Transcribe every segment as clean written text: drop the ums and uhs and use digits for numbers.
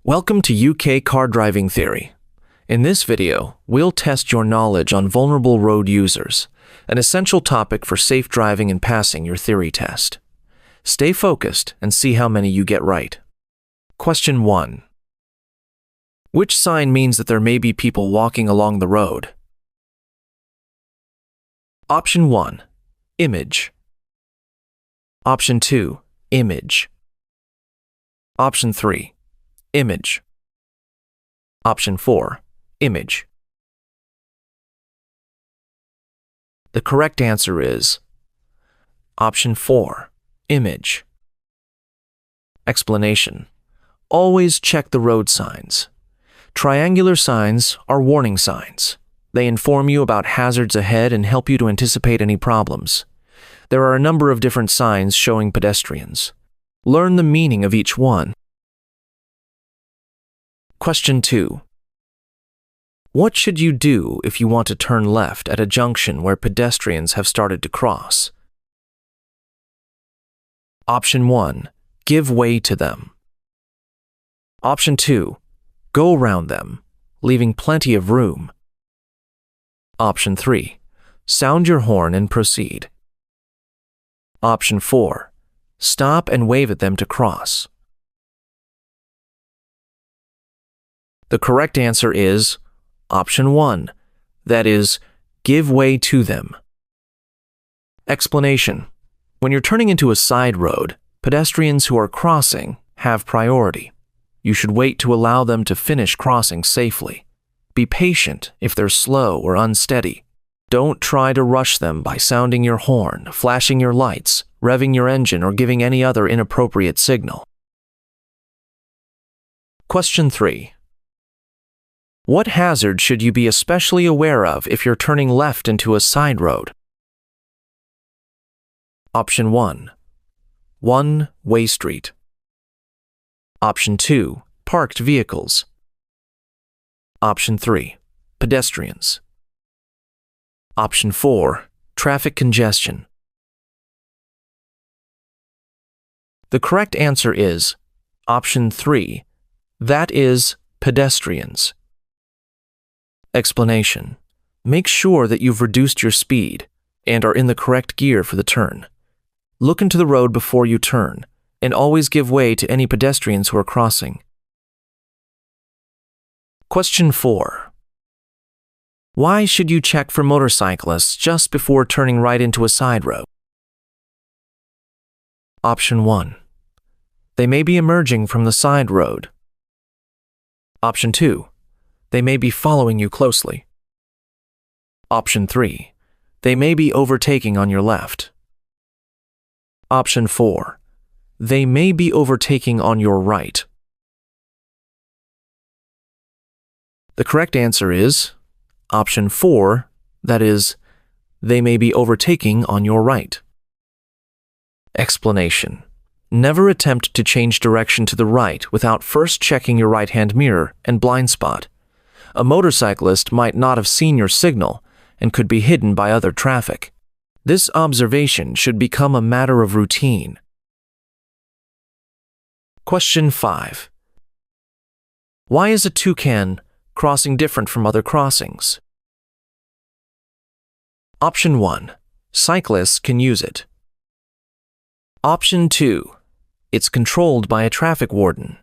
Welcome to UK Car Driving Theory. In this video, we'll test your knowledge on vulnerable road users, an essential topic for safe driving and passing your theory test. Stay focused and see how many you get right. Question 1. Which sign means that there may be people walking along the road? Option 1. Image. Option 2. Image. Option 3. Image. Option 4. Image. The correct answer is Option 4. Image. Explanation. Always check the road signs. Triangular signs are warning signs. They inform you about hazards ahead and help you to anticipate any problems. There are a number of different signs showing pedestrians. Learn the meaning of each one. Question 2. What should you do if you want to turn left at a junction where pedestrians have started to cross? Option 1. Give way to them. Option 2. Go around them, leaving plenty of room. Option 3. Sound your horn and proceed. Option 4. Stop and wave at them to cross. The correct answer is Option 1, that is, give way to them. Explanation. When you're turning into a side road, pedestrians who are crossing have priority. You should wait to allow them to finish crossing safely. Be patient if they're slow or unsteady. Don't try to rush them by sounding your horn, flashing your lights, revving your engine, or giving any other inappropriate signal. Question 3. What hazard should you be especially aware of if you're turning left into a side road? Option 1. One-way street. Option 2. Parked vehicles. Option 3. Pedestrians. Option 4. Traffic congestion. The correct answer is Option 3. That is, pedestrians. Explanation. Make sure that you've reduced your speed and are in the correct gear for the turn. Look into the road before you turn, and always give way to any pedestrians who are crossing. Question 4. Why should you check for motorcyclists just before turning right into a side road? Option 1. They may be emerging from the side road. Option 2. They may be following you closely. Option 3. They may be overtaking on your left. Option 4. They may be overtaking on your right. The correct answer is Option 4, that is, they may be overtaking on your right. Explanation. Never attempt to change direction to the right without first checking your right-hand mirror and blind spot. A motorcyclist might not have seen your signal and could be hidden by other traffic. This observation should become a matter of routine. Question 5. Why is a toucan crossing different from other crossings? Option 1. Cyclists can use it. Option 2. It's controlled by a traffic warden.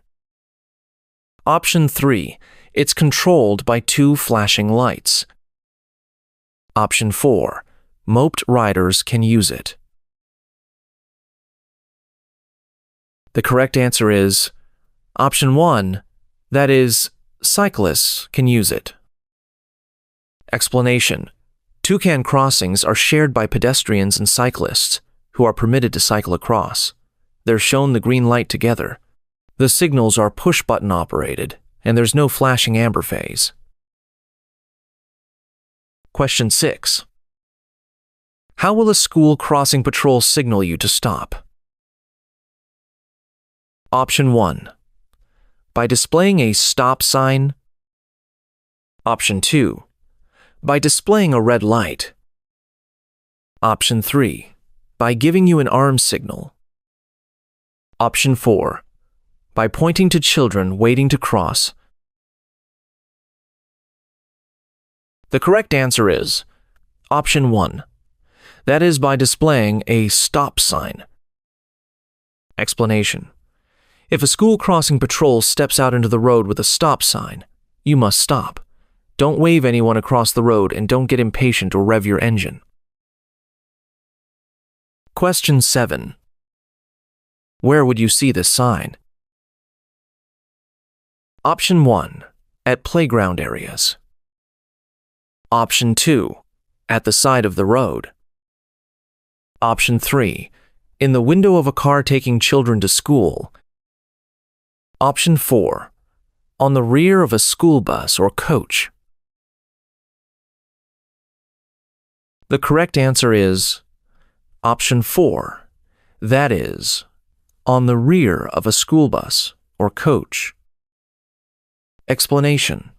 Option 3. It's controlled by 2 flashing lights. Option 4. Moped riders can use it. The correct answer is Option 1, that is, cyclists can use it. Explanation. Toucan crossings are shared by pedestrians and cyclists who are permitted to cycle across. They're shown the green light together. The signals are push-button operated, and there's no flashing amber phase. Question 6. How will a school crossing patrol signal you to stop? Option 1. By displaying a stop sign. Option 2. By displaying a red light. Option 3. By giving you an arm signal. Option 4. By pointing to children waiting to cross. The correct answer is option 1. That is by displaying a stop sign. Explanation. If a school crossing patrol steps out into the road with a stop sign, you must stop. Don't wave anyone across the road and don't get impatient or rev your engine. Question 7. Where would you see this sign? Option 1. At playground areas. Option 2. At the side of the road. Option 3. In the window of a car taking children to school. Option 4. On the rear of a school bus or coach. The correct answer is option 4. That is, on the rear of a school bus or coach. Explanation.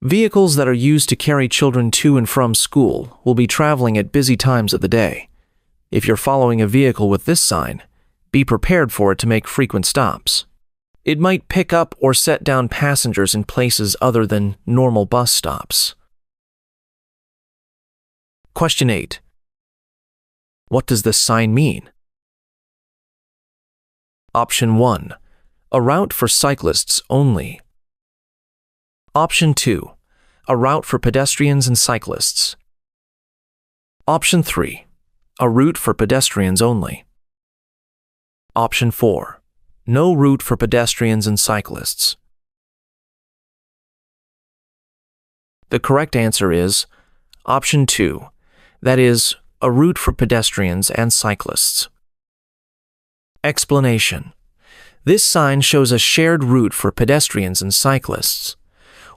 Vehicles that are used to carry children to and from school will be traveling at busy times of the day. If you're following a vehicle with this sign, be prepared for it to make frequent stops. It might pick up or set down passengers in places other than normal bus stops. Question 8. What does this sign mean? Option 1. A route for cyclists only. Option 2. A route for pedestrians and cyclists. Option 3. A route for pedestrians only. Option 4. No route for pedestrians and cyclists. The correct answer is option 2. That is, a route for pedestrians and cyclists. Explanation. This sign shows a shared route for pedestrians and cyclists.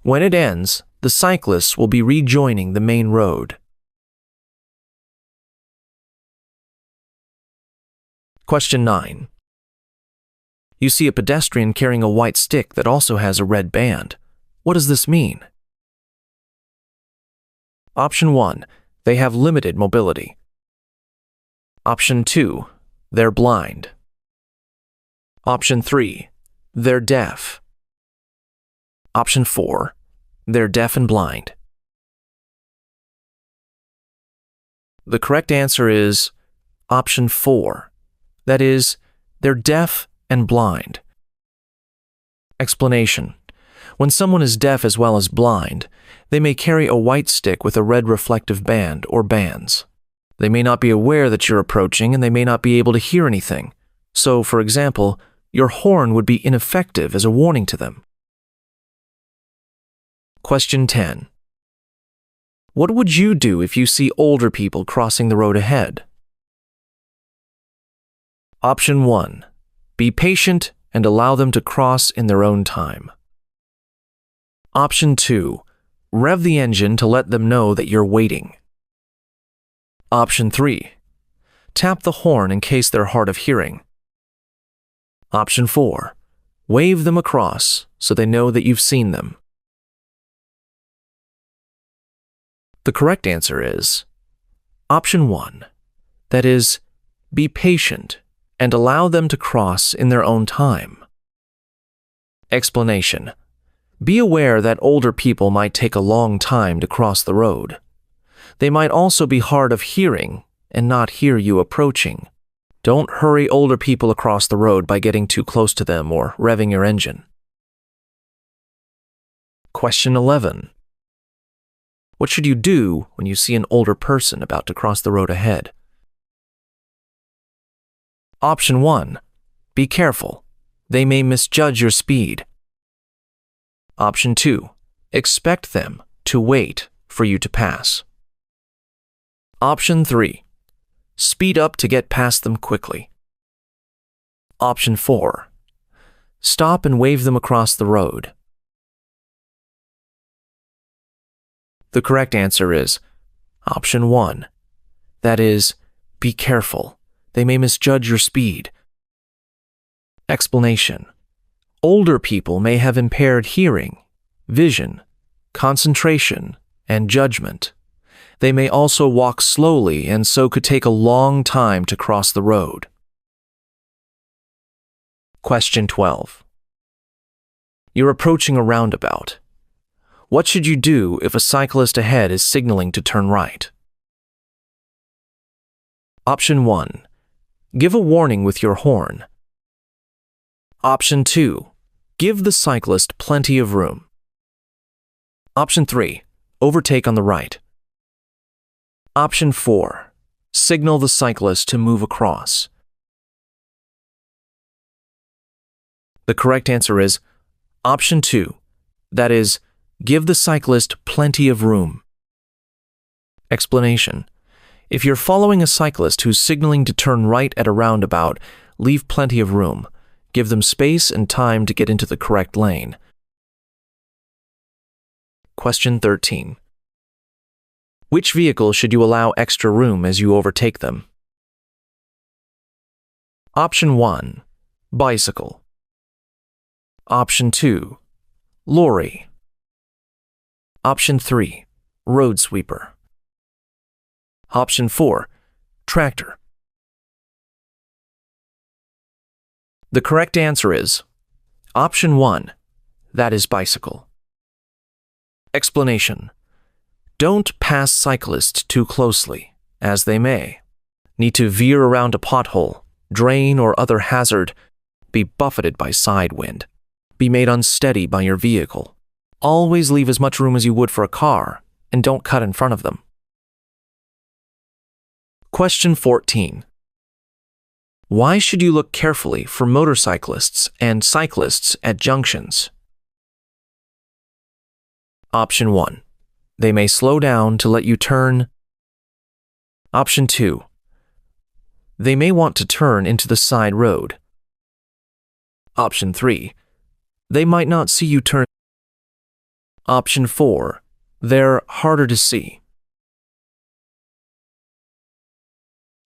When it ends, the cyclists will be rejoining the main road. Question 9. You see a pedestrian carrying a white stick that also has a red band. What does this mean? Option 1. They have limited mobility. Option 2. They're blind. Option 3. They're deaf. Option 4. They're deaf and blind. The correct answer is option 4. That is, they're deaf and blind. Explanation. When someone is deaf as well as blind, they may carry a white stick with a red reflective band or bands. They may not be aware that you're approaching and they may not be able to hear anything. So, for example, your horn would be ineffective as a warning to them. Question 10. What would you do if you see older people crossing the road ahead? Option 1. Be patient and allow them to cross in their own time. Option 2. Rev the engine to let them know that you're waiting. Option 3. Tap the horn in case they're hard of hearing. Option 4. Wave them across so they know that you've seen them. The correct answer is option 1. That is, be patient and allow them to cross in their own time. Explanation. Be aware that older people might take a long time to cross the road. They might also be hard of hearing and not hear you approaching. Don't hurry older people across the road by getting too close to them or revving your engine. Question 11. What should you do when you see an older person about to cross the road ahead? Option 1. Be careful. They may misjudge your speed. Option 2. Expect them to wait for you to pass. Option 3. Speed up to get past them quickly. Option 4. Stop and wave them across the road. The correct answer is option 1. That is, be careful. They may misjudge your speed. Explanation. Older people may have impaired hearing, vision, concentration, and judgment. They may also walk slowly and so could take a long time to cross the road. Question 12. You're approaching a roundabout. What should you do if a cyclist ahead is signaling to turn right? Option 1. Give a warning with your horn. Option 2. Give the cyclist plenty of room. Option 3. Overtake on the right. Option 4. Signal the cyclist to move across. The correct answer is Option 2. That is, give the cyclist plenty of room. Explanation. If you're following a cyclist who's signaling to turn right at a roundabout, leave plenty of room. Give them space and time to get into the correct lane. Question 13. Which vehicle should you allow extra room as you overtake them? Option 1. Bicycle. Option 2. Lorry. Option 3. Road sweeper. Option 4. Tractor. The correct answer is Option 1. That is bicycle. Explanation. Don't pass cyclists too closely, as they may need to veer around a pothole, drain, or other hazard, be buffeted by side wind, be made unsteady by your vehicle. Always leave as much room as you would for a car, and don't cut in front of them. Question 14. Why should you look carefully for motorcyclists and cyclists at junctions? Option 1. They may slow down to let you turn. Option 2. They may want to turn into the side road. Option 3. They might not see you turn. Option 4. They're harder to see.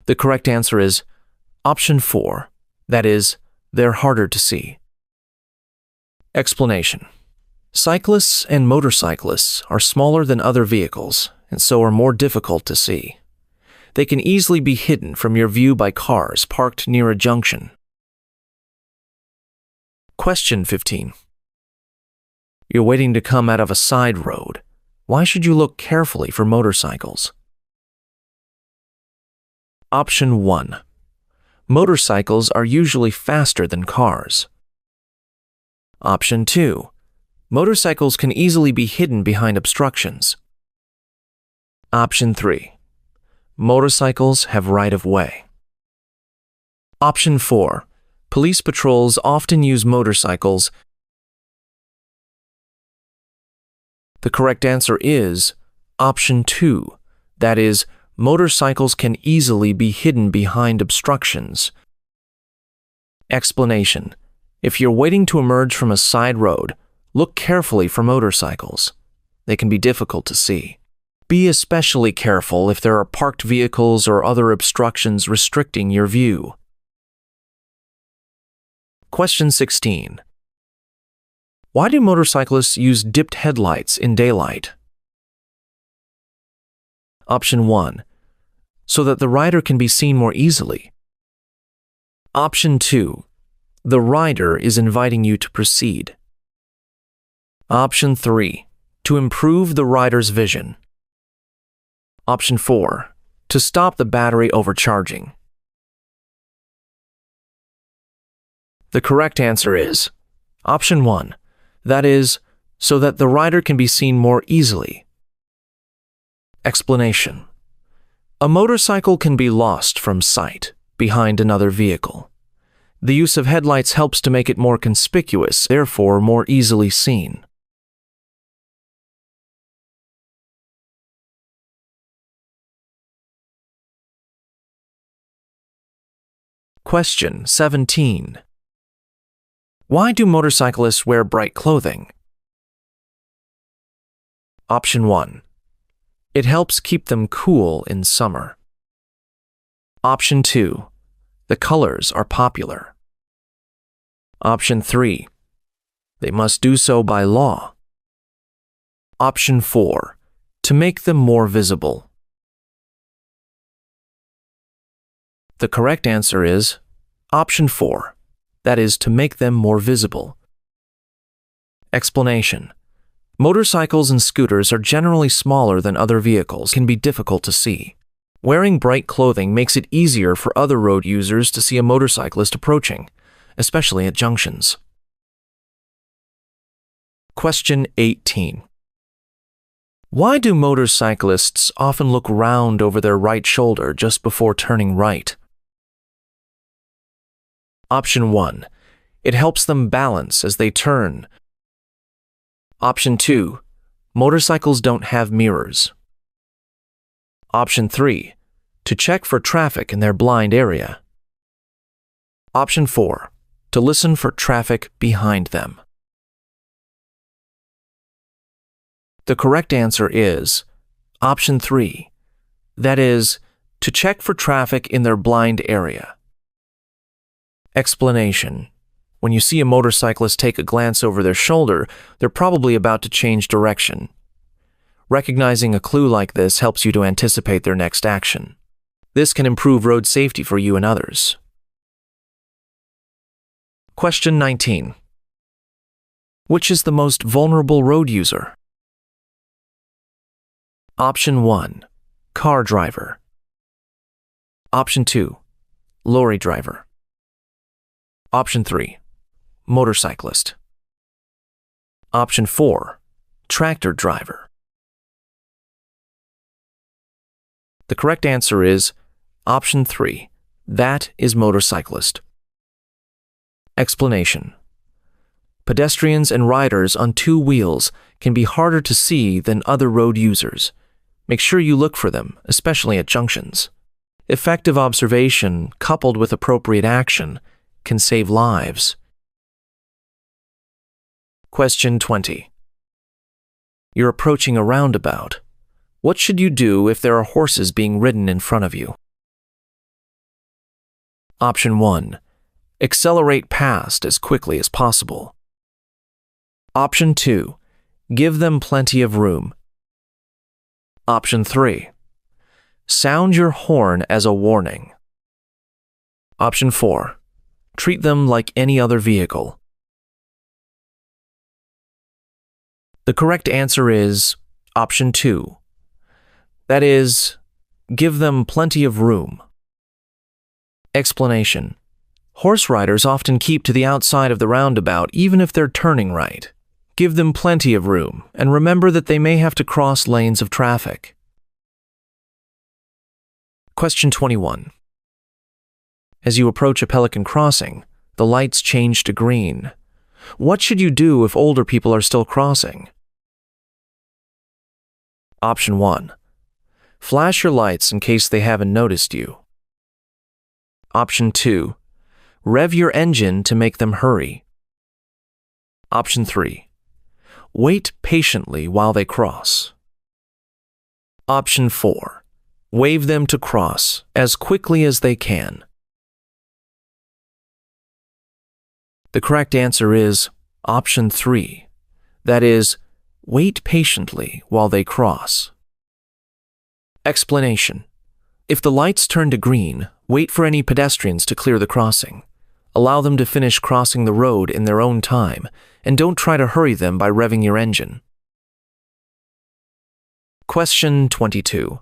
The correct answer is Option 4. That is, they're harder to see. Explanation. Cyclists and motorcyclists are smaller than other vehicles and so are more difficult to see. They can easily be hidden from your view by cars parked near a junction. Question 15. You're waiting to come out of a side road. Why should you look carefully for motorcycles? Option 1. Motorcycles are usually faster than cars. Option 2. Motorcycles can easily be hidden behind obstructions. Option 3. Motorcycles have right-of-way. Option 4. Police patrols often use motorcycles. The correct answer is Option 2. That is, motorcycles can easily be hidden behind obstructions. Explanation. If you're waiting to emerge from a side road, look carefully for motorcycles. They can be difficult to see. Be especially careful if there are parked vehicles or other obstructions restricting your view. Question 16. Why do motorcyclists use dipped headlights in daylight? Option 1. So that the rider can be seen more easily. Option 2. The rider is inviting you to proceed. Option 3. To improve the rider's vision. Option 4. To stop the battery overcharging. The correct answer is Option 1. That is, so that the rider can be seen more easily. Explanation. A motorcycle can be lost from sight behind another vehicle. The use of headlights helps to make it more conspicuous, therefore more easily seen. Question 17. Why do motorcyclists wear bright clothing? Option 1. It helps keep them cool in summer. Option 2. The colors are popular. Option 3. They must do so by law. Option 4. To make them more visible. The correct answer is Option 4. that is, to make them more visible. Explanation: motorcycles and scooters are generally smaller than other vehicles, can be difficult to see. Wearing bright clothing makes it easier for other road users to see a motorcyclist approaching, especially at junctions. Question 18. Why do motorcyclists often look round over their right shoulder just before turning right? Option 1. It helps them balance as they turn. Option 2. Motorcycles don't have mirrors. Option 3. To check for traffic in their blind area. Option 4. To listen for traffic behind them. The correct answer is Option 3. That is, to check for traffic in their blind area. Explanation: when you see a motorcyclist take a glance over their shoulder, they're probably about to change direction. Recognizing a clue like this helps you to anticipate their next action. This can improve road safety for you and others. Question 19. Which is the most vulnerable road user? Option 1. Car driver. Option 2. Lorry driver. Option 3. Motorcyclist. Option 4. Tractor driver. The correct answer is Option 3. That is motorcyclist. Explanation: pedestrians and riders on two wheels can be harder to see than other road users. Make sure you look for them, especially at junctions. Effective observation, coupled with appropriate action, can save lives. Question 20. You're approaching a roundabout. What should you do if there are horses being ridden in front of you? Option 1. Accelerate past as quickly as possible. Option 2. Give them plenty of room. Option 3. Sound your horn as a warning. Option 4. Treat them like any other vehicle. The correct answer is Option 2. That is, give them plenty of room. Explanation: horse riders often keep to the outside of the roundabout even if they're turning right. Give them plenty of room, and remember that they may have to cross lanes of traffic. Question 21. As you approach a Pelican crossing, the lights change to green. What should you do if older people are still crossing? Option 1. Flash your lights in case they haven't noticed you. Option 2. Rev your engine to make them hurry. Option 3. Wait patiently while they cross. Option 4. Wave them to cross as quickly as they can. The correct answer is Option 3. That is, wait patiently while they cross. Explanation: if the lights turn to green, wait for any pedestrians to clear the crossing. Allow them to finish crossing the road in their own time, and don't try to hurry them by revving your engine. Question 22.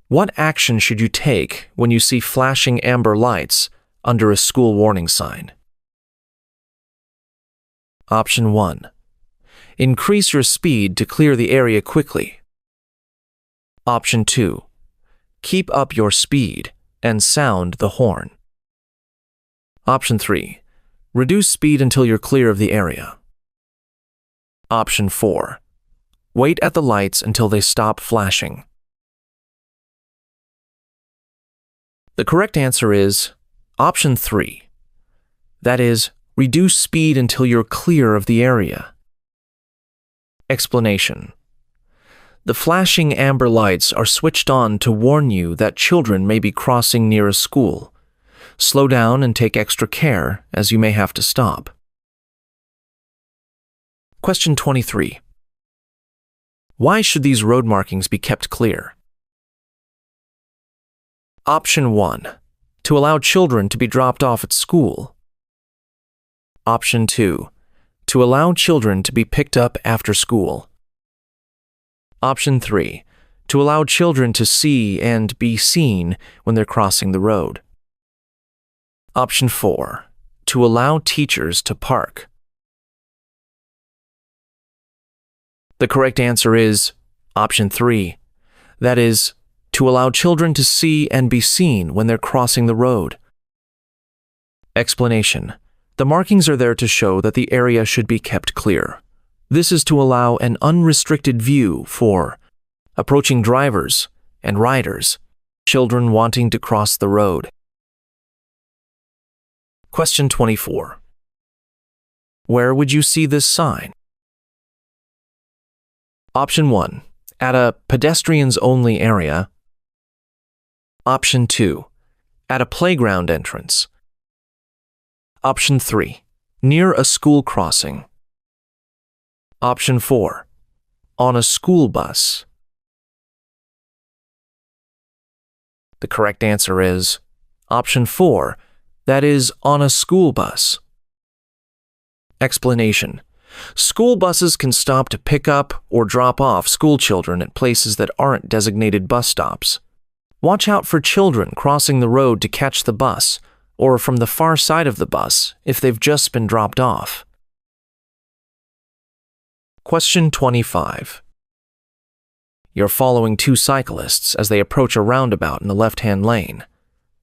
What action should you take when you see flashing amber lights under a school warning sign? Option 1. Increase your speed to clear the area quickly. Option 2. Keep up your speed and sound the horn. Option 3. Reduce speed until you're clear of the area. Option 4. Wait at the lights until they stop flashing. The correct answer is Option 3. That is, reduce speed until you're clear of the area. Explanation: the flashing amber lights are switched on to warn you that children may be crossing near a school. Slow down and take extra care, as you may have to stop. Question 23. Why should these road markings be kept clear? Option 1. To allow children to be dropped off at school. Option 2. To allow children to be picked up after school. Option 3. To allow children to see and be seen when they're crossing the road. Option 4. To allow teachers to park. The correct answer is Option 3. That is, to allow children to see and be seen when they're crossing the road. Explanation. The markings are there to show that the area should be kept clear. This is to allow an unrestricted view for approaching drivers and riders, children wanting to cross the road. Question 24. Where would you see this sign? Option 1. At a pedestrians-only area. Option 2. At a playground entrance. Option 3. Near a school crossing. Option 4. On a school bus. The correct answer is Option 4. That is, on a school bus. Explanation. School buses can stop to pick up or drop off school children at places that aren't designated bus stops. Watch out for children crossing the road to catch the bus, or from the far side of the bus if they've just been dropped off. Question 25. You're following two cyclists as they approach a roundabout in the left-hand lane.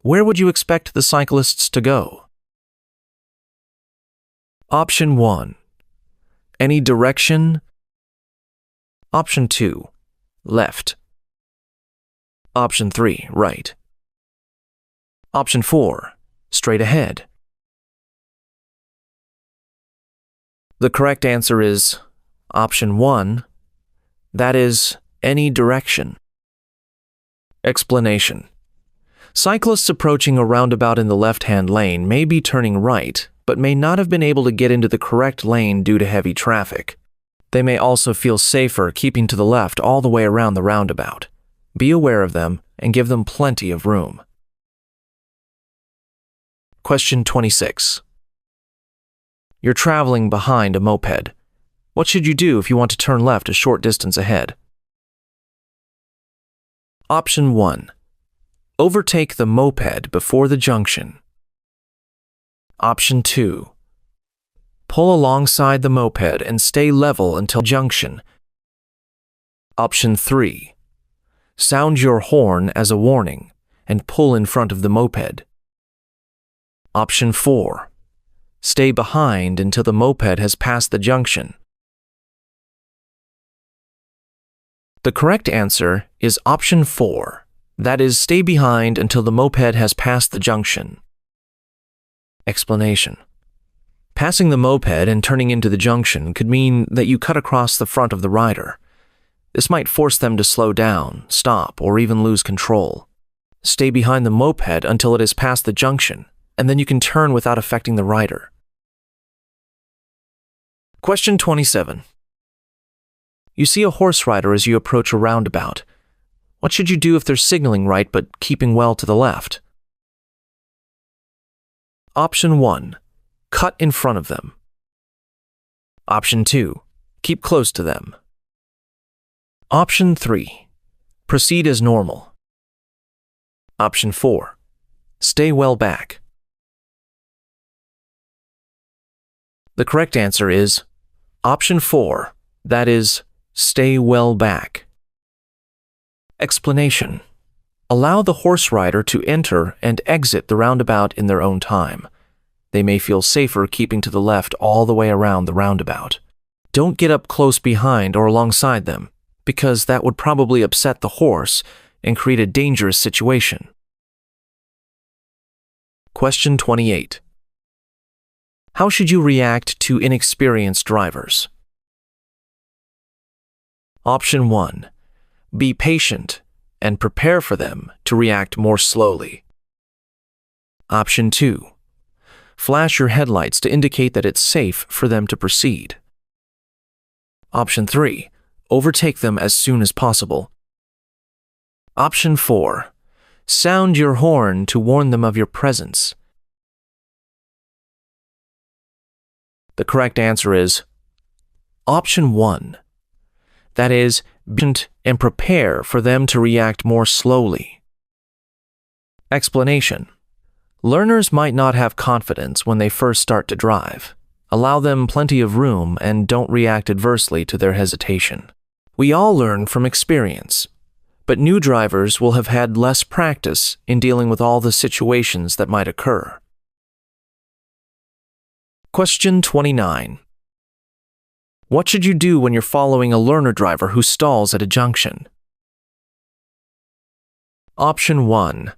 Where would you expect the cyclists to go? Option 1. Any direction. Option 2. Left. Option 3. Right. Option 4. Straight ahead. The correct answer is Option 1. That is, any direction. Explanation. Cyclists approaching a roundabout in the left-hand lane may be turning right, but may not have been able to get into the correct lane due to heavy traffic. They may also feel safer keeping to the left all the way around the roundabout. Be aware of them and give them plenty of room. Question 26. You're traveling behind a moped. What should you do if you want to turn left a short distance ahead? Option 1. Overtake the moped before the junction. Option 2. Pull alongside the moped and stay level until junction. Option 3. Sound your horn as a warning and pull in front of the moped. Option 4. Stay behind until the moped has passed the junction. The correct answer is Option 4. That is, stay behind until the moped has passed the junction. Explanation. Passing the moped and turning into the junction could mean that you cut across the front of the rider. This might force them to slow down, stop, or even lose control. Stay behind the moped until it has passed the junction, and then you can turn without affecting the rider. Question 27. You see a horse rider as you approach a roundabout. What should you do if they're signaling right but keeping well to the left? Option 1. Cut in front of them. Option 2. Keep close to them. Option 3. Proceed as normal. Option 4. Stay well back. The correct answer is Option 4. That is, stay well back. Explanation. Allow the horse rider to enter and exit the roundabout in their own time. They may feel safer keeping to the left all the way around the roundabout. Don't get up close behind or alongside them, because that would probably upset the horse and create a dangerous situation. Question 28. How should you react to inexperienced drivers? Option 1. Be patient and prepare for them to react more slowly. Option 2. Flash your headlights to indicate that it's safe for them to proceed. Option 3. Overtake them as soon as possible. Option 4. Sound your horn to warn them of your presence. The correct answer is option 1. That is, be patient and prepare for them to react more slowly. Explanation. Learners might not have confidence when they first start to drive. Allow them plenty of room and don't react adversely to their hesitation. We all learn from experience, but new drivers will have had less practice in dealing with all the situations that might occur. Question 29. What should you do when you're following a learner driver who stalls at a junction? Option 1.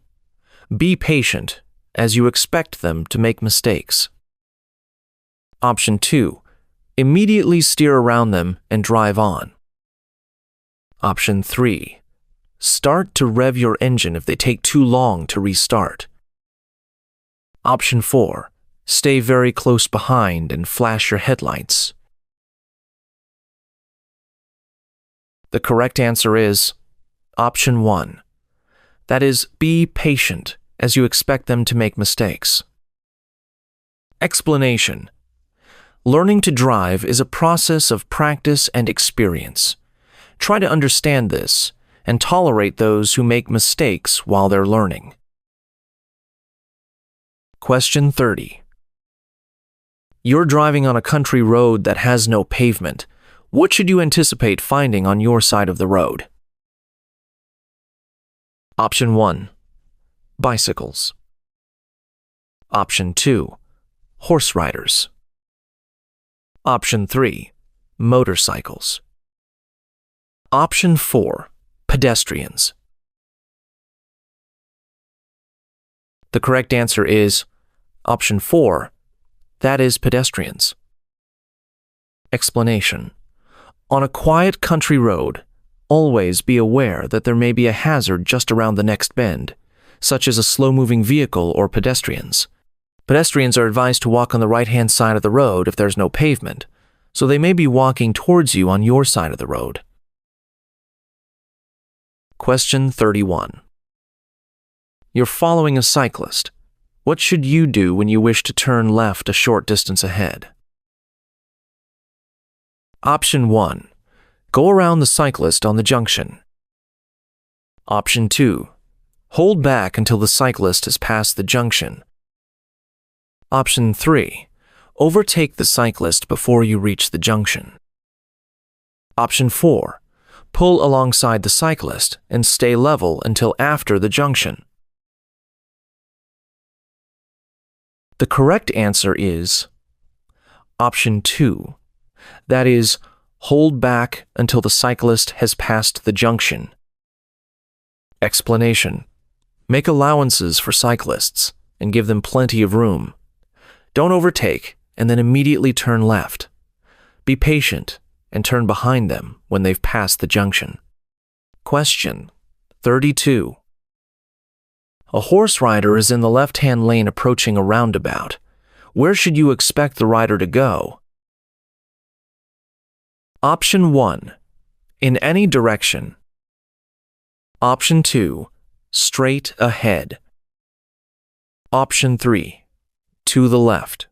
Be patient, as you expect them to make mistakes. Option 2. Immediately steer around them and drive on. Option 3. Start to rev your engine if they take too long to restart. Option 4. Stay very close behind and flash your headlights. The correct answer is option 1. That is, be patient, as you expect them to make mistakes. Explanation. Learning to drive is a process of practice and experience. Try to understand this and tolerate those who make mistakes while they're learning. Question 30. You're driving on a country road that has no pavement. What should you anticipate finding on your side of the road? Option 1. Bicycles. Option 2. Horse riders. Option 3. Motorcycles. Option 4. Pedestrians. The correct answer is option 4. That is, pedestrians. Explanation. On a quiet country road, always be aware that there may be a hazard just around the next bend, such as a slow-moving vehicle or pedestrians. Pedestrians are advised to walk on the right-hand side of the road if there's no pavement, so they may be walking towards you on your side of the road. Question 31. You're following a cyclist. What should you do when you wish to turn left a short distance ahead? Option 1. Go around the cyclist on the junction. Option 2. Hold back until the cyclist has passed the junction. Option 3. Overtake the cyclist before you reach the junction. Option 4. Pull alongside the cyclist and stay level until after the junction. The correct answer is option 2. That is, hold back until the cyclist has passed the junction. Explanation. Make allowances for cyclists and give them plenty of room. Don't overtake and then immediately turn left. Be patient and turn behind them when they've passed the junction. Question 32. A horse rider is in the left-hand lane approaching a roundabout. Where should you expect the rider to go? Option 1. In any direction. Option 2. Straight ahead. Option 3. To the left.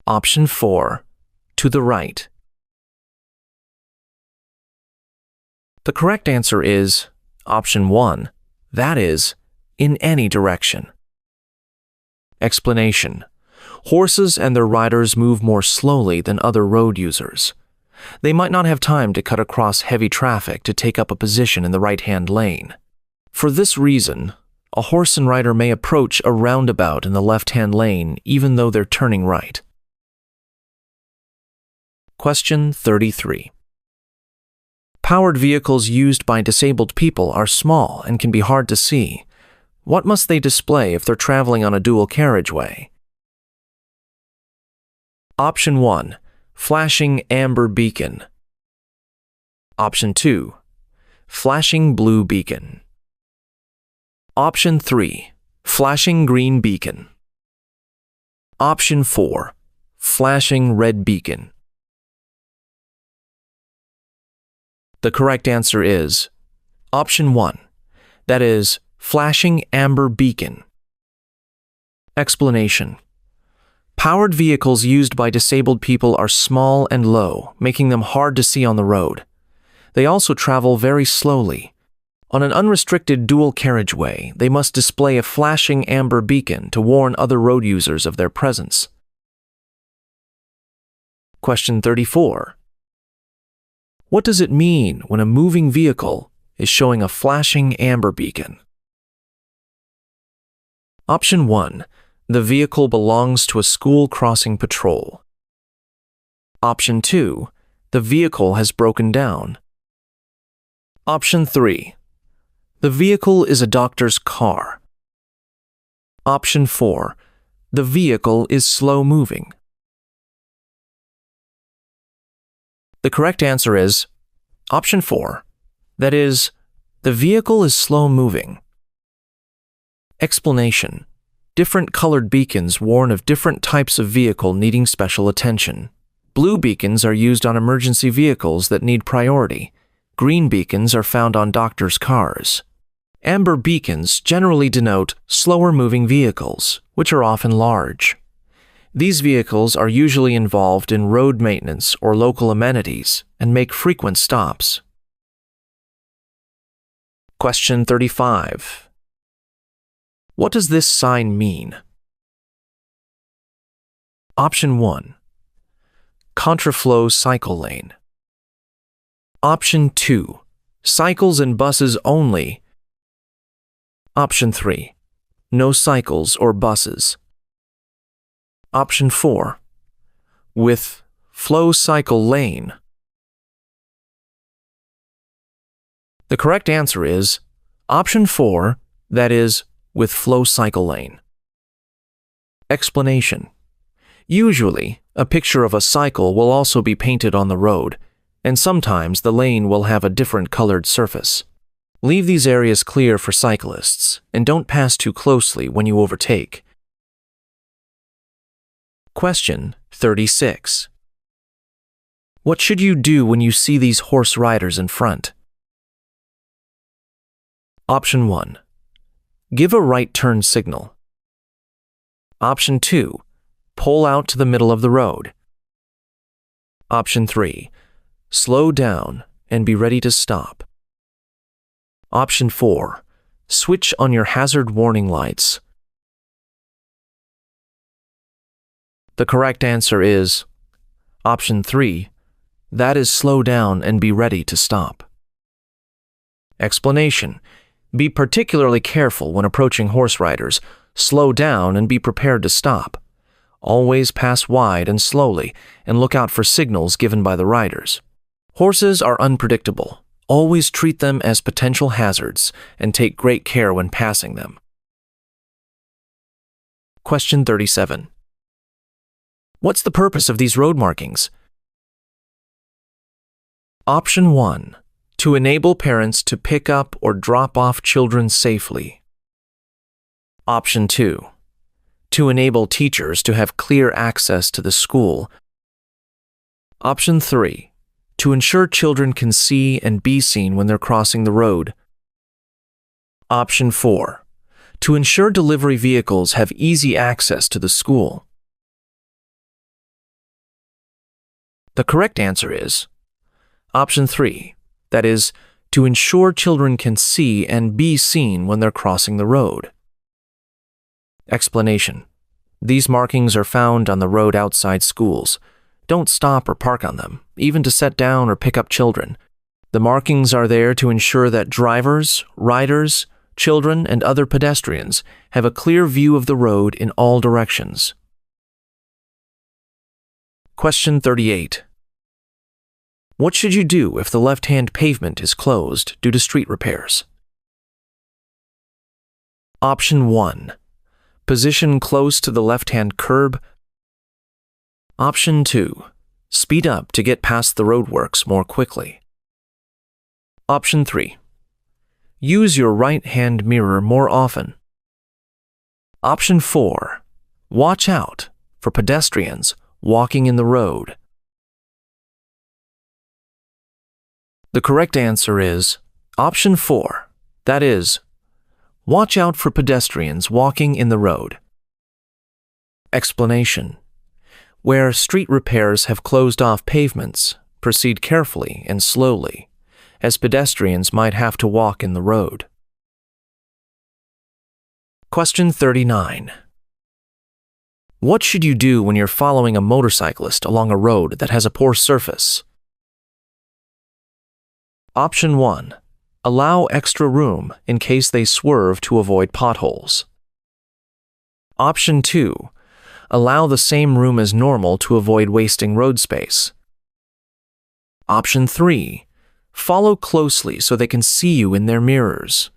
Option 4. To the right. The correct answer is option 1. That is, in any direction. Explanation. Horses and their riders move more slowly than other road users. They might not have time to cut across heavy traffic to take up a position in the right-hand lane. For this reason, a horse and rider may approach a roundabout in the left-hand lane even though they're turning right. Question 33. Powered vehicles used by disabled people are small and can be hard to see. What must they display if they're traveling on a dual carriageway? Option 1. Flashing amber beacon. Option 2. Flashing blue beacon. Option 3. Flashing green beacon. Option 4. Flashing red beacon. The correct answer is option 1. That is, flashing amber beacon. Explanation. Powered vehicles used by disabled people are small and low, making them hard to see on the road. They also travel very slowly. On an unrestricted dual carriageway, they must display a flashing amber beacon to warn other road users of their presence. Question 34. What does it mean when a moving vehicle is showing a flashing amber beacon? Option 1. The vehicle belongs to a school crossing patrol. Option 2. The vehicle has broken down. Option 3. The vehicle is a doctor's car. Option 4. The vehicle is slow moving. The correct answer is Option 4. That is, the vehicle is slow moving. Explanation. Different colored beacons warn of different types of vehicle needing special attention. Blue beacons are used on emergency vehicles that need priority. Green beacons are found on doctors' cars. Amber beacons generally denote slower-moving vehicles, which are often large. These vehicles are usually involved in road maintenance or local amenities and make frequent stops. Question 35. What does this sign mean? Option 1. Contraflow cycle lane. Option 2. Cycles and buses only. Option 3. No cycles or buses. Option 4. With flow cycle lane. The correct answer is Option 4, that is, with flow cycle lane. Explanation. Usually, a picture of a cycle will also be painted on the road, and sometimes the lane will have a different colored surface. Leave these areas clear for cyclists, and don't pass too closely when you overtake. Question 36. What should you do when you see these horse riders in front? Option 1. Give a right turn signal. Option 2. Pull out to the middle of the road. Option 3. Slow down and be ready to stop. Option 4. Switch on your hazard warning lights. The correct answer is Option 3. That is, slow down and be ready to stop. Explanation. Be particularly careful when approaching horse riders. Slow down and be prepared to stop. Always pass wide and slowly, and look out for signals given by the riders. Horses are unpredictable. Always treat them as potential hazards and take great care when passing them. Question 37. What's the purpose of these road markings? Option 1. To enable parents to pick up or drop off children safely. Option 2. To enable teachers to have clear access to the school. Option 3. To ensure children can see and be seen when they're crossing the road. Option 4. To ensure delivery vehicles have easy access to the school. The correct answer is Option 3, that is, to ensure children can see and be seen when they're crossing the road. Explanation. These markings are found on the road outside schools. Don't stop or park on them, even to set down or pick up children. The markings are there to ensure that drivers, riders, children, and other pedestrians have a clear view of the road in all directions. Question 38. What should you do if the left-hand pavement is closed due to street repairs? Option 1. Position close to the left-hand curb. Option 2. Speed up to get past the roadworks more quickly. Option 3. Use your right-hand mirror more often. Option 4. Watch out for pedestrians walking in the road. The correct answer is Option 4, that is, watch out for pedestrians walking in the road. Explanation. Where street repairs have closed off pavements, proceed carefully and slowly, as pedestrians might have to walk in the road. Question 39. What should you do when you're following a motorcyclist along a road that has a poor surface? Option 1. Allow extra room in case they swerve to avoid potholes. Option 2. Allow the same room as normal to avoid wasting road space. Option 3. Follow closely so they can see you in their mirrors.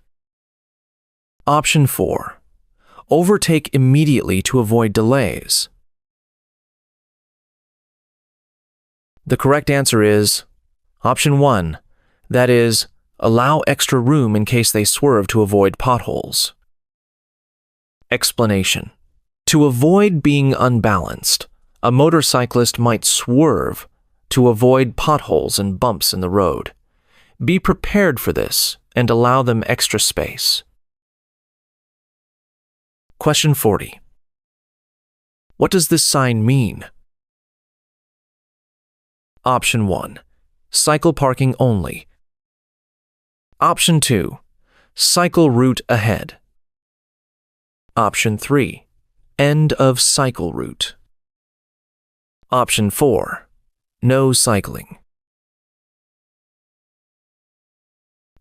Option 4. Overtake immediately to avoid delays. The correct answer is Option 1, that is, allow extra room in case they swerve to avoid potholes. Explanation. To avoid being unbalanced, a motorcyclist might swerve to avoid potholes and bumps in the road. Be prepared for this and allow them extra space. Question 40. What does this sign mean? Option 1. Cycle parking only. Option 2. Cycle route ahead. Option 3. End of cycle route. Option 4. No cycling.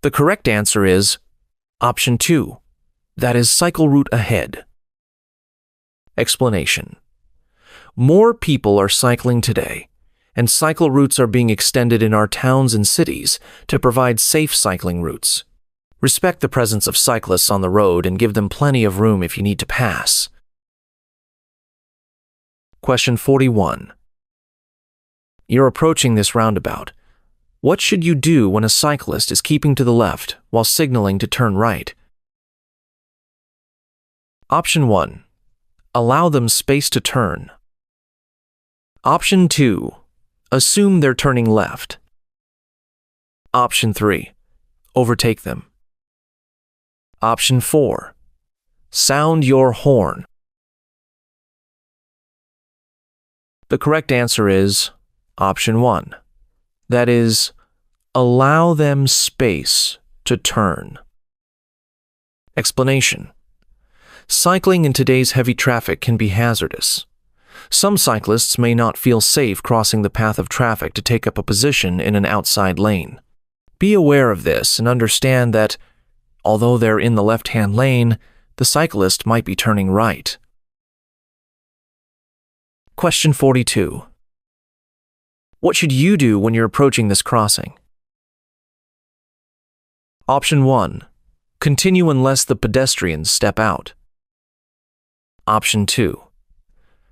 The correct answer is Option 2. That is cycle route ahead. Explanation. More people are cycling today, and cycle routes are being extended in our towns and cities to provide safe cycling routes. Respect the presence of cyclists on the road and give them plenty of room if you need to pass. Question 41. You're approaching this roundabout. What should you do when a cyclist is keeping to the left while signaling to turn right? Option 1. Allow them space to turn. Option 2. Assume they're turning left. Option 3. Overtake them. Option 4. Sound your horn. The correct answer is Option 1. That is, allow them space to turn. Explanation. Cycling in today's heavy traffic can be hazardous. Some cyclists may not feel safe crossing the path of traffic to take up a position in an outside lane. Be aware of this and understand that, although they're in the left-hand lane, the cyclist might be turning right. Question 42. What should you do when you're approaching this crossing? Option 1. Continue unless the pedestrians step out. Option 2.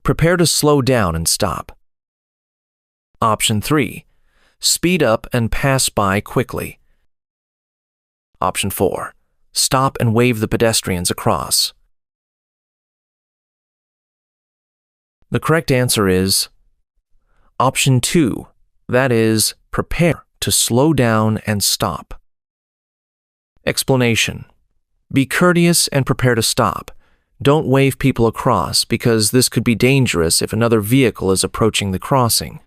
Prepare to slow down and stop. Option 3. Speed up and pass by quickly. Option 4. Stop and wave the pedestrians across. The correct answer is Option 2, that is, prepare to slow down and stop. Explanation. Be courteous and prepare to stop. Don't wave people across because this could be dangerous if another vehicle is approaching the crossing.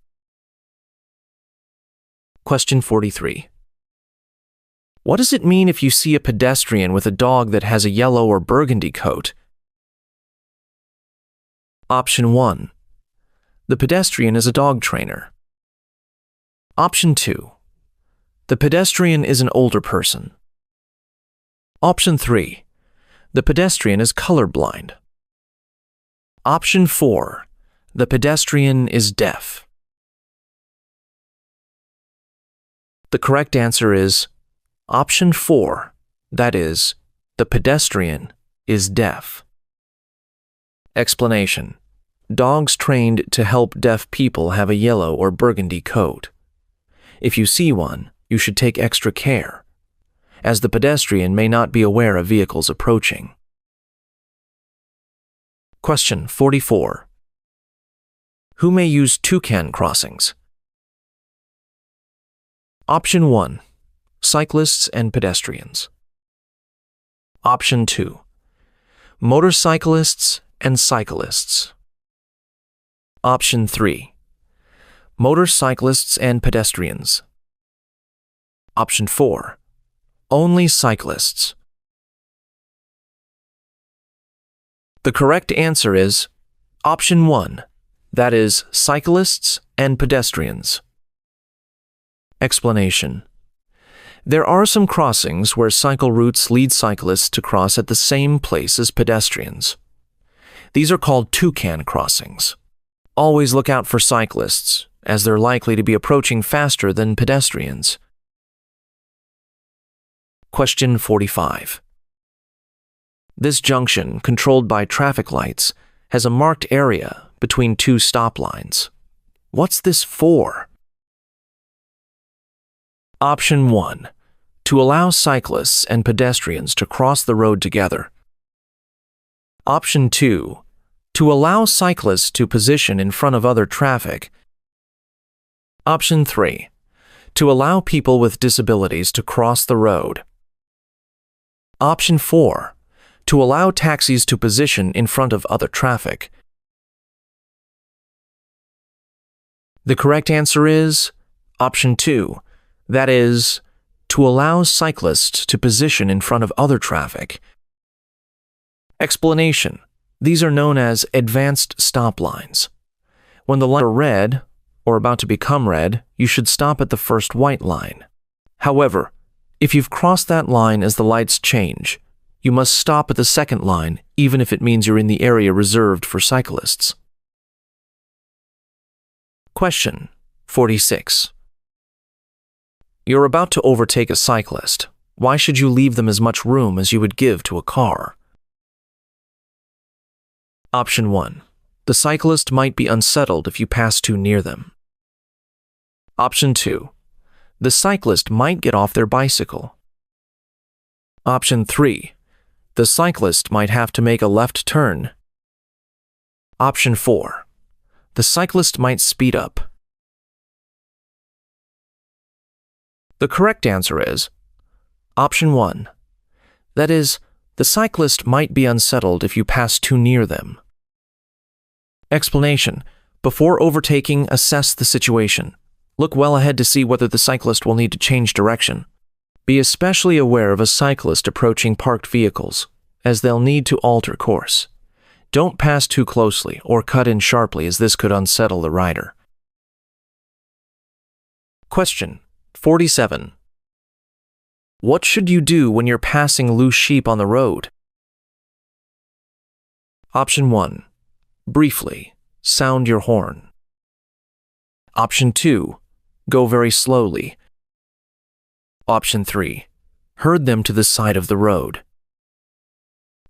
Question 43. What does it mean if you see a pedestrian with a dog that has a yellow or burgundy coat? Option 1. The pedestrian is a dog trainer. Option 2. The pedestrian is an older person. Option 3. The pedestrian is colorblind. Option 4. The pedestrian is deaf. The correct answer is Option 4. That is, the pedestrian is deaf. Explanation. Dogs trained to help deaf people have a yellow or burgundy coat. If you see one, you should take extra care, as the pedestrian may not be aware of vehicles approaching. Question 44. Who may use toucan crossings? Option 1. Cyclists and pedestrians. Option 2. Motorcyclists and cyclists. Option 3. Motorcyclists and pedestrians. Option 4. Only cyclists. The correct answer is Option 1. That is, cyclists and pedestrians. Explanation. There are some crossings where cycle routes lead cyclists to cross at the same place as pedestrians. These are called toucan crossings. Always look out for cyclists, as they're likely to be approaching faster than pedestrians. Question 45. This junction, controlled by traffic lights, has a marked area between two stop lines. What's this for? Option 1. To allow cyclists and pedestrians to cross the road together. Option 2. To allow cyclists to position in front of other traffic. Option 3. To allow people with disabilities to cross the road. Option 4. To allow taxis to position in front of other traffic. The correct answer is Option 2. That is, to allow cyclists to position in front of other traffic. Explanation. These are known as advanced stop lines. When the lights are red, or about to become red, you should stop at the first white line. However, if you've crossed that line as the lights change, you must stop at the second line, even if it means you're in the area reserved for cyclists. Question 46. You're about to overtake a cyclist. Why should you leave them as much room as you would give to a car? Option 1. The cyclist might be unsettled if you pass too near them. Option 2. The cyclist might get off their bicycle. Option 3. The cyclist might have to make a left turn. Option 4. The cyclist might speed up. The correct answer is Option 1. That is, the cyclist might be unsettled if you pass too near them. Explanation. Before overtaking, assess the situation. Look well ahead to see whether the cyclist will need to change direction. Be especially aware of a cyclist approaching parked vehicles, as they'll need to alter course. Don't pass too closely or cut in sharply, as this could unsettle the rider. Question 47. What should you do when you're passing loose sheep on the road? Option 1. Briefly, sound your horn. Option 2. Go very slowly. Option 3. Herd them to the side of the road.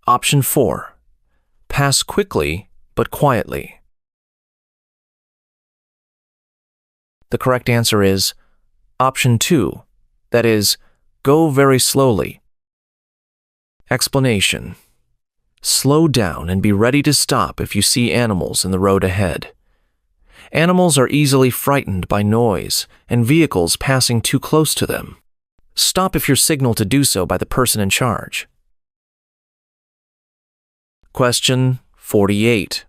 Option 4. Pass quickly but quietly. The correct answer is Option 2. That is, go very slowly. Explanation. Slow down and be ready to stop if you see animals in the road ahead. Animals are easily frightened by noise and vehicles passing too close to them. Stop if you're signaled to do so by the person in charge. Question 48.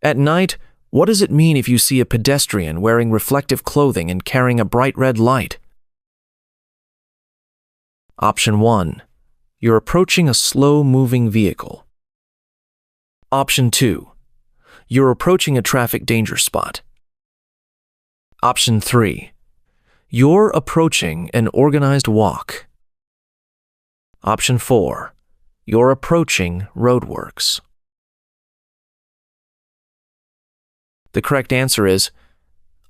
At night, what does it mean if you see a pedestrian wearing reflective clothing and carrying a bright red light? Option 1. You're approaching a slow-moving vehicle. Option 2. You're approaching a traffic danger spot. Option 3. You're approaching an organized walk. Option 4. You're approaching roadworks. The correct answer is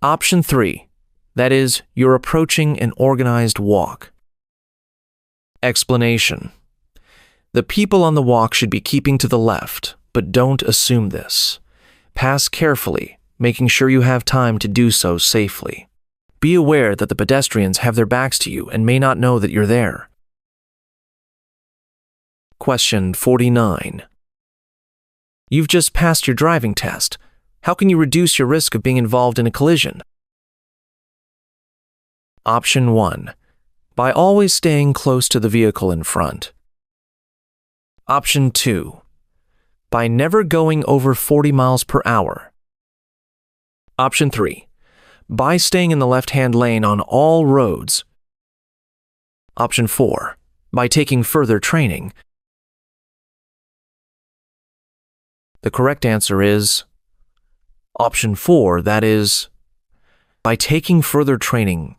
Option 3. That is, you're approaching an organized walk. Explanation. The people on the walk should be keeping to the left, but don't assume this. Pass carefully, making sure you have time to do so safely. Be aware that the pedestrians have their backs to you and may not know that you're there. Question 49. You've just passed your driving test. How can you reduce your risk of being involved in a collision? Option 1. By always staying close to the vehicle in front. Option 2. by never going over 40 miles per hour. Option 3, by staying in the left-hand lane on all roads. Option 4, by taking further training. The correct answer is Option 4, that is, by taking further training.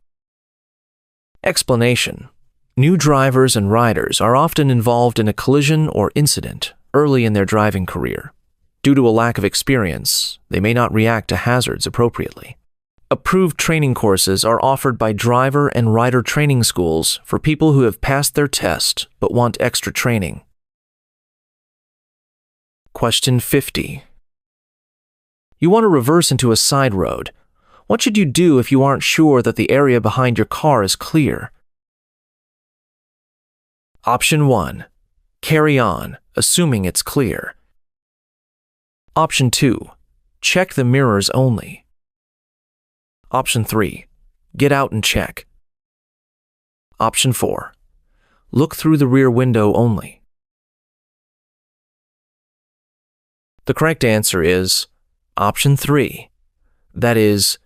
Explanation: new drivers and riders are often involved in a collision or incident early in their driving career. Due to a lack of experience, they may not react to hazards appropriately. Approved training courses are offered by driver and rider training schools for people who have passed their test but want extra training. Question 50. You want to reverse into a side road. What should you do if you aren't sure that the area behind your car is clear? Option 1. Carry on, assuming it's clear. Option 2. Check the mirrors only. Option 3. Get out and check. Option 4. Look through the rear window only. The correct answer is Option 3. That is,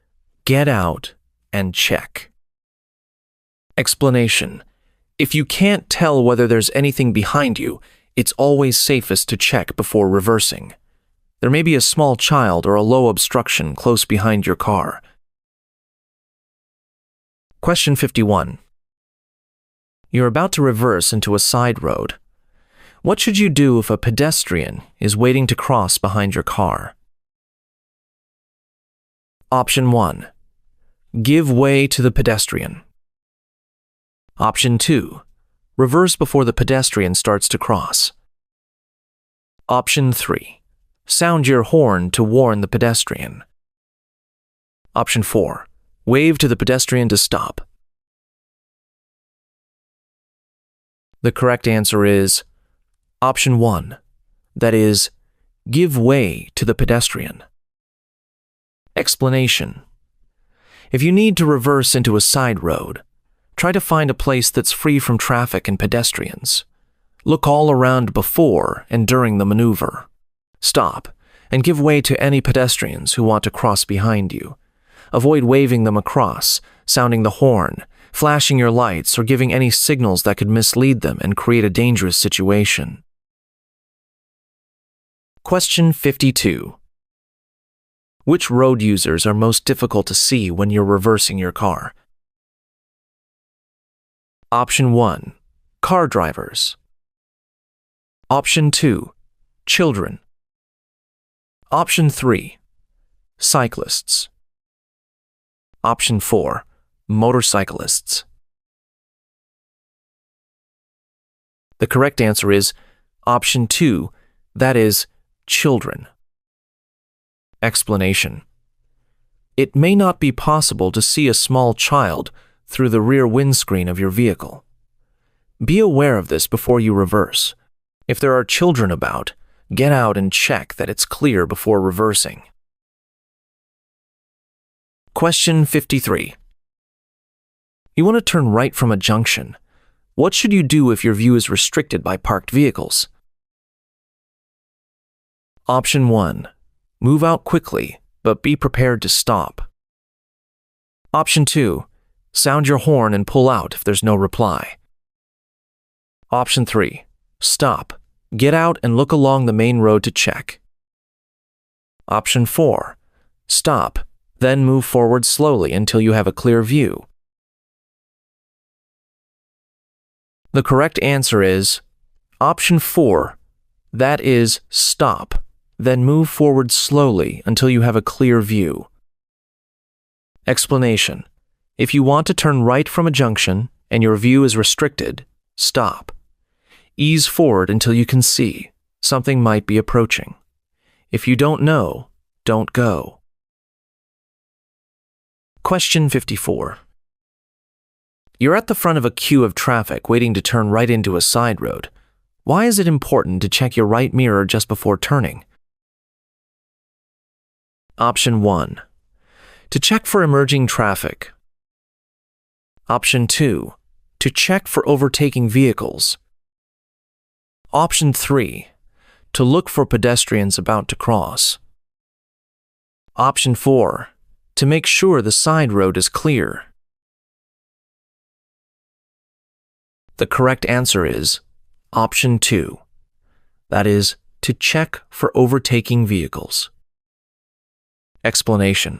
get out and check. Explanation: if you can't tell whether there's anything behind you, it's always safest to check before reversing. There may be a small child or a low obstruction close behind your car. Question 51. You're about to reverse into a side road. What should you do if a pedestrian is waiting to cross behind your car? Option 1. Give way to the pedestrian. Option 2. Reverse before the pedestrian starts to cross. Option 3. Sound your horn to warn the pedestrian. Option 4. Wave to the pedestrian to stop. The correct answer is Option 1. That is, give way to the pedestrian. Explanation: if you need to reverse into a side road, try to find a place that's free from traffic and pedestrians. Look all around before and during the maneuver. Stop and give way to any pedestrians who want to cross behind you. Avoid waving them across, sounding the horn, flashing your lights, or giving any signals that could mislead them and create a dangerous situation. Question 52. Which road users are most difficult to see when you're reversing your car? Option 1. Car drivers. Option 2. Children. Option 3. Cyclists. Option 4. Motorcyclists. The correct answer is Option 2, that is, children. Explanation: it may not be possible to see a small child through the rear windscreen of your vehicle. Be aware of this before you reverse. If there are children about, get out and check that it's clear before reversing. Question 53. You want to turn right from a junction. What should you do if your view is restricted by parked vehicles? Option 1. Move out quickly, but be prepared to stop. Option 2. Sound your horn and pull out if there's no reply. Option 3. Stop, get out and look along the main road to check. Option 4. Stop, then move forward slowly until you have a clear view. The correct answer is Option 4. That is, stop, then move forward slowly until you have a clear view. Explanation: if you want to turn right from a junction and your view is restricted, stop. Ease forward until you can see. Something might be approaching. If you don't know, don't go. Question 54. You're at the front of a queue of traffic waiting to turn right into a side road. Why is it important to check your right mirror just before turning? Option 1. To check for emerging traffic. Option 2. To check for overtaking vehicles. Option 3. to look for pedestrians about to cross. Option 4, to make sure the side road is clear. The correct answer is Option 2, that is, to check for overtaking vehicles. Explanation.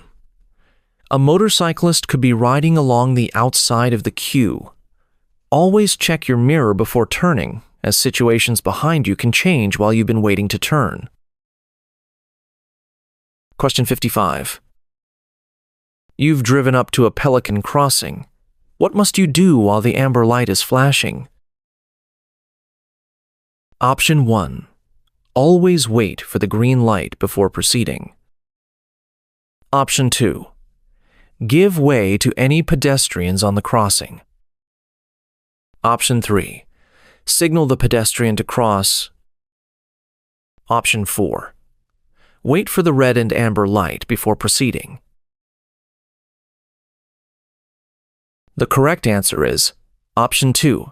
A motorcyclist could be riding along the outside of the queue. Always check your mirror before turning, as situations behind you can change while you've been waiting to turn. Question 55. You've driven up to a pelican crossing. What must you do while the amber light is flashing? Option 1. Always wait for the green light before proceeding. Option 2. Give way to any pedestrians on the crossing. Option 3. Signal the pedestrian to cross. Option 4. Wait for the red and amber light before proceeding. The correct answer is Option 2,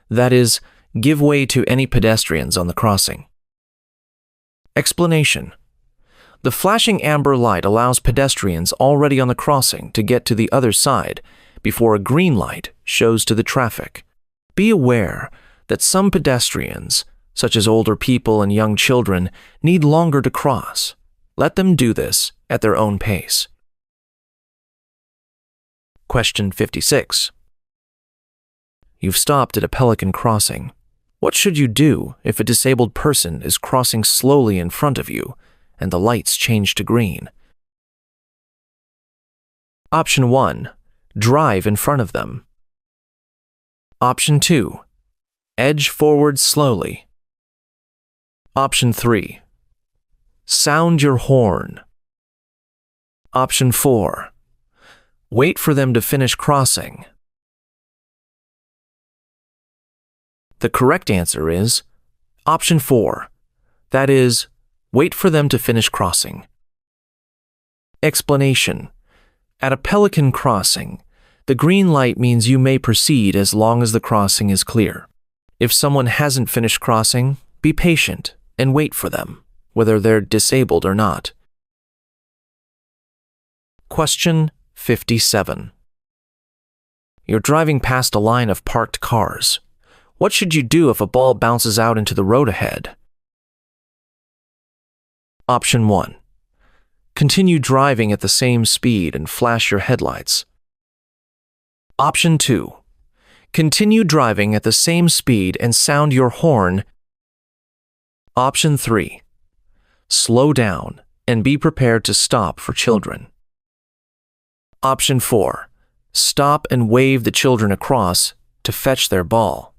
that is, give way to any pedestrians on the crossing. Explanation. The flashing amber light allows pedestrians already on the crossing to get to the other side before a green light shows to the traffic. Be aware that some pedestrians, such as older people and young children, need longer to cross. Let them do this at their own pace. Question 56. You've stopped at a pelican crossing. What should you do if a disabled person is crossing slowly in front of you and the lights change to green? Option 1. Drive in front of them. Option 2. Edge forward slowly. Option 3. Sound your horn. Option 4. Wait for them to finish crossing. The correct answer is Option 4, that is, wait for them to finish crossing. Explanation. At a pelican crossing, the green light means you may proceed as long as the crossing is clear. If someone hasn't finished crossing, be patient and wait for them, whether they're disabled or not. Question 57. You're driving past a line of parked cars. What should you do if a ball bounces out into the road ahead? Option 1. Continue driving at the same speed and flash your headlights. Option 2. Continue driving at the same speed and sound your horn. Option 3. Slow down and be prepared to stop for children. Option 4. Stop and wave the children across to fetch their ball.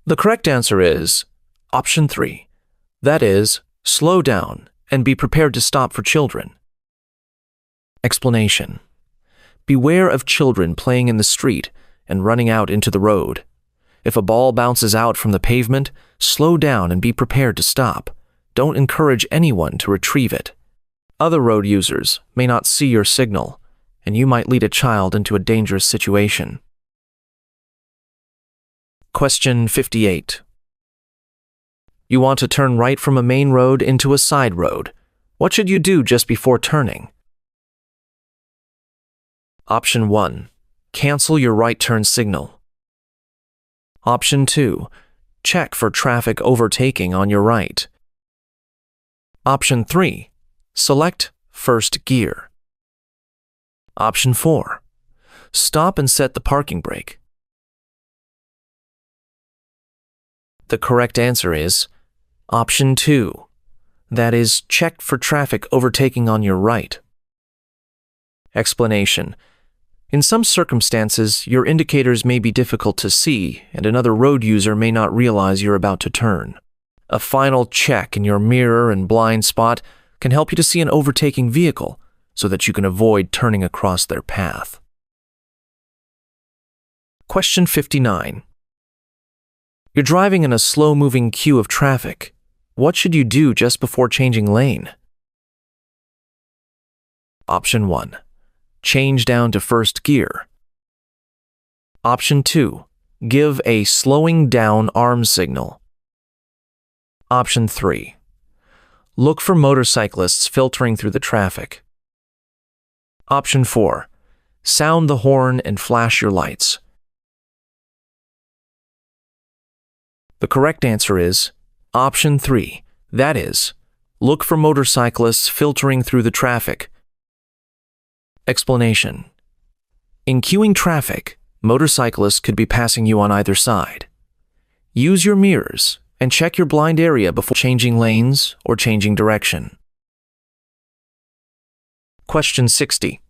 The correct answer is Option 3, that is, slow down and be prepared to stop for children. Explanation. Beware of children playing in the street and running out into the road. If a ball bounces out from the pavement, slow down and be prepared to stop. Don't encourage anyone to retrieve it. Other road users may not see your signal, and you might lead a child into a dangerous situation. Question 58. You want to turn right from a main road into a side road. What should you do just before turning? Option 1. Cancel your right turn signal. Option 2. Check for traffic overtaking on your right. Option 3. Select first gear. Option 4. Stop and set the parking brake. The correct answer is Option 2, that is, check for traffic overtaking on your right. Explanation. In some circumstances, your indicators may be difficult to see, and another road user may not realize you're about to turn. A final check in your mirror and blind spot can help you to see an overtaking vehicle so that you can avoid turning across their path. Question 59. You're driving in a slow-moving queue of traffic. What should you do just before changing lane? Option 1. Change down to first gear. Option 2. Give a slowing down arm signal. Option 3. Look for motorcyclists filtering through the traffic. Option 4. Sound the horn and flash your lights. The correct answer is Option 3. That is, look for motorcyclists filtering through the traffic. Explanation. In queuing traffic, motorcyclists could be passing you on either side. Use your mirrors and check your blind area before changing lanes or changing direction. Question 60.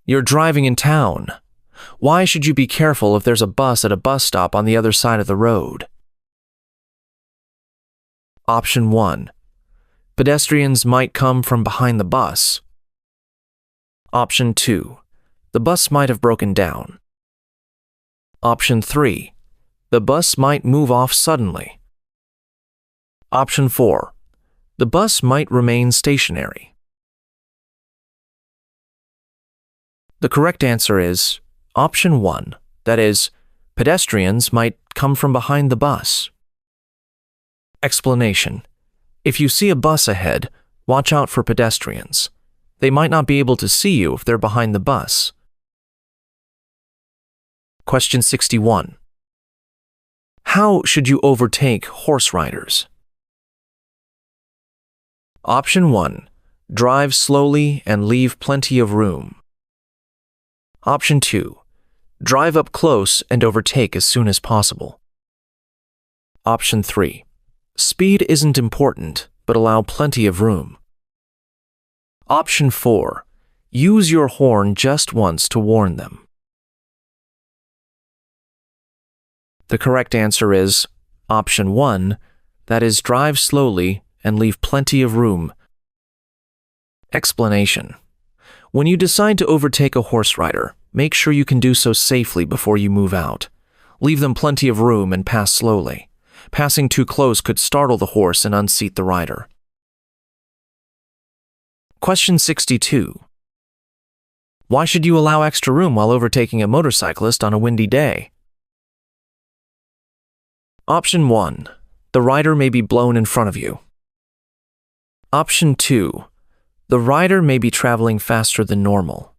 You're driving in town. Why should you be careful if there's a bus at a bus stop on the other side of the road? Option 1. Pedestrians might come from behind the bus. Option 2. The bus might have broken down. Option 3. The bus might move off suddenly. Option 4. The bus might remain stationary. The correct answer is Option 1. That is, pedestrians might come from behind the bus. Explanation. If you see a bus ahead, watch out for pedestrians. They might not be able to see you if they're behind the bus. Question 61. How should you overtake horse riders? Option 1. Drive slowly and leave plenty of room. Option 2. Drive up close and overtake as soon as possible. Option 3. Speed isn't important, but allow plenty of room. Option 4. Use your horn just once to warn them. The correct answer is Option 1, that is, drive slowly and leave plenty of room. Explanation. When you decide to overtake a horse rider, make sure you can do so safely before you move out. Leave them plenty of room and pass slowly. Passing too close could startle the horse and unseat the rider. Question 62. Why should you allow extra room while overtaking a motorcyclist on a windy day? Option 1. The rider may be blown in front of you. Option 2. The rider may be traveling faster than normal.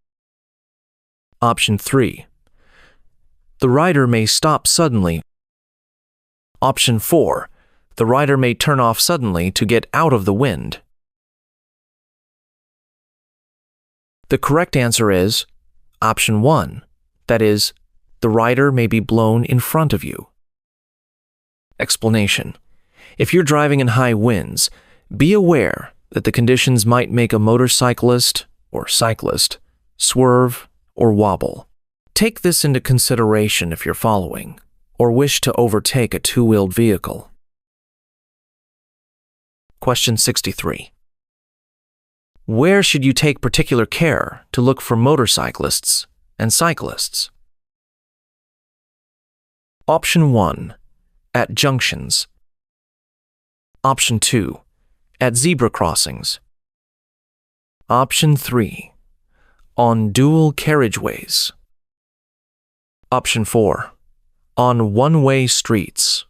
Option 3. The rider may stop suddenly. Option 4. The rider may turn off suddenly to get out of the wind. The correct answer is Option 1. That is, the rider may be blown in front of you. Explanation. If you're driving in high winds, be aware that the conditions might make a motorcyclist or cyclist swerve or wobble. Take this into consideration if you're following or wish to overtake a two-wheeled vehicle. Question 63. Where should you take particular care to look for motorcyclists and cyclists? Option 1. At junctions. Option 2. At zebra crossings. Option 3. On dual carriageways. Option 4. On one-way streets.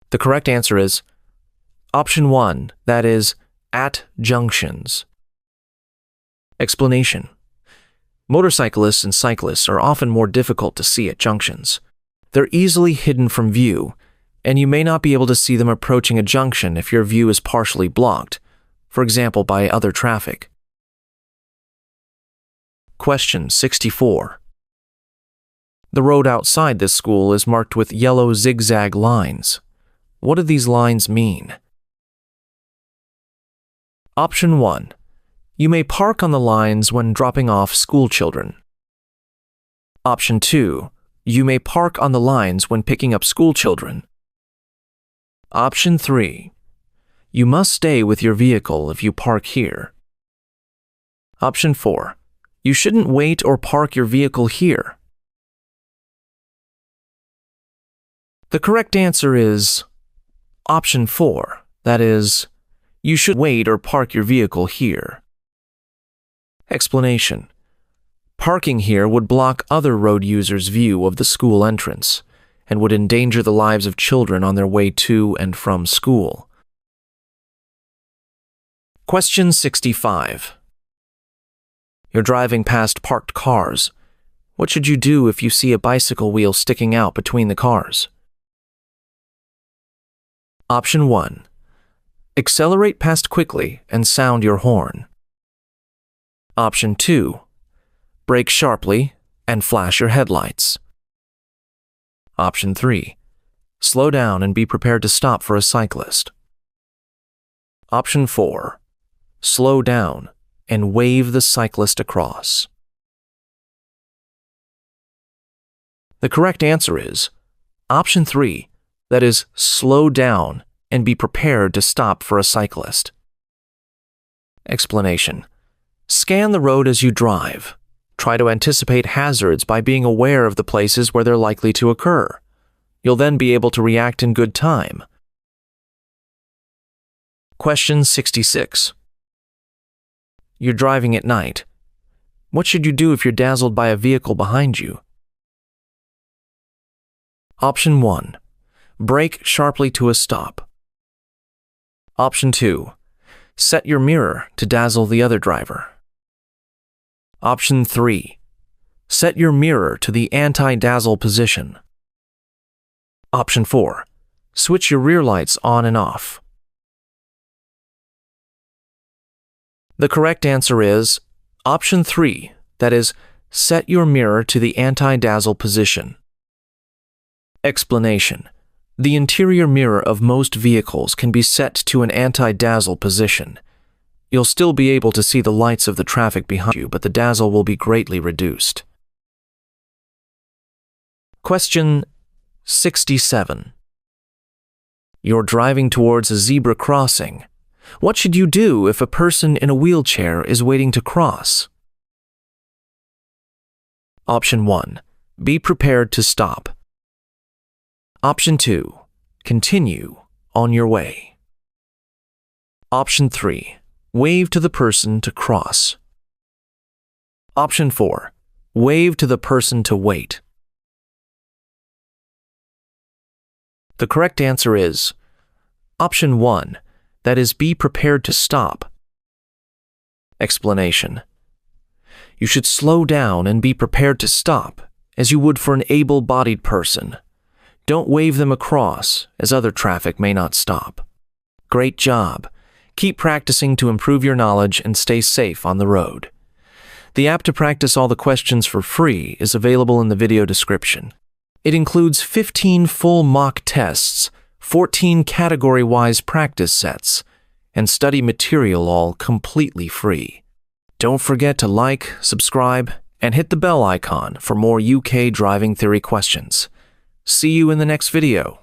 The correct answer is Option 1, that is, at junctions. Explanation. Motorcyclists and cyclists are often more difficult to see at junctions. They're easily hidden from view, and you may not be able to see them approaching a junction if your view is partially blocked, for example by other traffic. Question 64. The road outside this school is marked with yellow zigzag lines. What do these lines mean? Option 1. You may park on the lines when dropping off school children. Option 2. You may park on the lines when picking up school children. Option 3. You must stay with your vehicle if you park here. Option 4. You shouldn't wait or park your vehicle here. The correct answer is Option 4, that is, you should wait or park your vehicle here. Explanation. Parking here would block other road users' view of the school entrance and would endanger the lives of children on their way to and from school. Question 65. You're driving past parked cars. What should you do if you see a bicycle wheel sticking out between the cars? Option 1. Accelerate past quickly and sound your horn. Option 2. Brake sharply and flash your headlights. Option 3. Slow down and be prepared to stop for a cyclist. Option 4. Slow down and wave the cyclist across. The correct answer is Option 3, that is, slow down and be prepared to stop for a cyclist. Explanation. Scan the road as you drive. Try to anticipate hazards by being aware of the places where they're likely to occur. You'll then be able to react in good time. Question 66. You're driving at night. What should you do if you're dazzled by a vehicle behind you? Option 1. Brake sharply to a stop. Option 2. Set your mirror to dazzle the other driver. Option 3. Set your mirror to the anti-dazzle position. Option 4. Switch your rear lights on and off. The correct answer is Option 3, that is, set your mirror to the anti-dazzle position. Explanation. The interior mirror of most vehicles can be set to an anti-dazzle position. You'll still be able to see the lights of the traffic behind you, but the dazzle will be greatly reduced. Question 67. You're driving towards a zebra crossing. What should you do if a person in a wheelchair is waiting to cross? Option 1. Be prepared to stop. Option 2. Continue on your way. Option 3. Wave to the person to cross. Option 4. Wave to the person to wait. The correct answer is Option 1, that is, be prepared to stop. Explanation. You should slow down and be prepared to stop, as you would for an able-bodied person. Don't wave them across, as other traffic may not stop. Great job. Keep practicing to improve your knowledge and stay safe on the road. The app to practice all the questions for free is available in the video description. It includes 15 full mock tests, 14 category-wise practice sets, and study material all completely free. Don't forget to like, subscribe, and hit the bell icon for more UK driving theory questions. See you in the next video.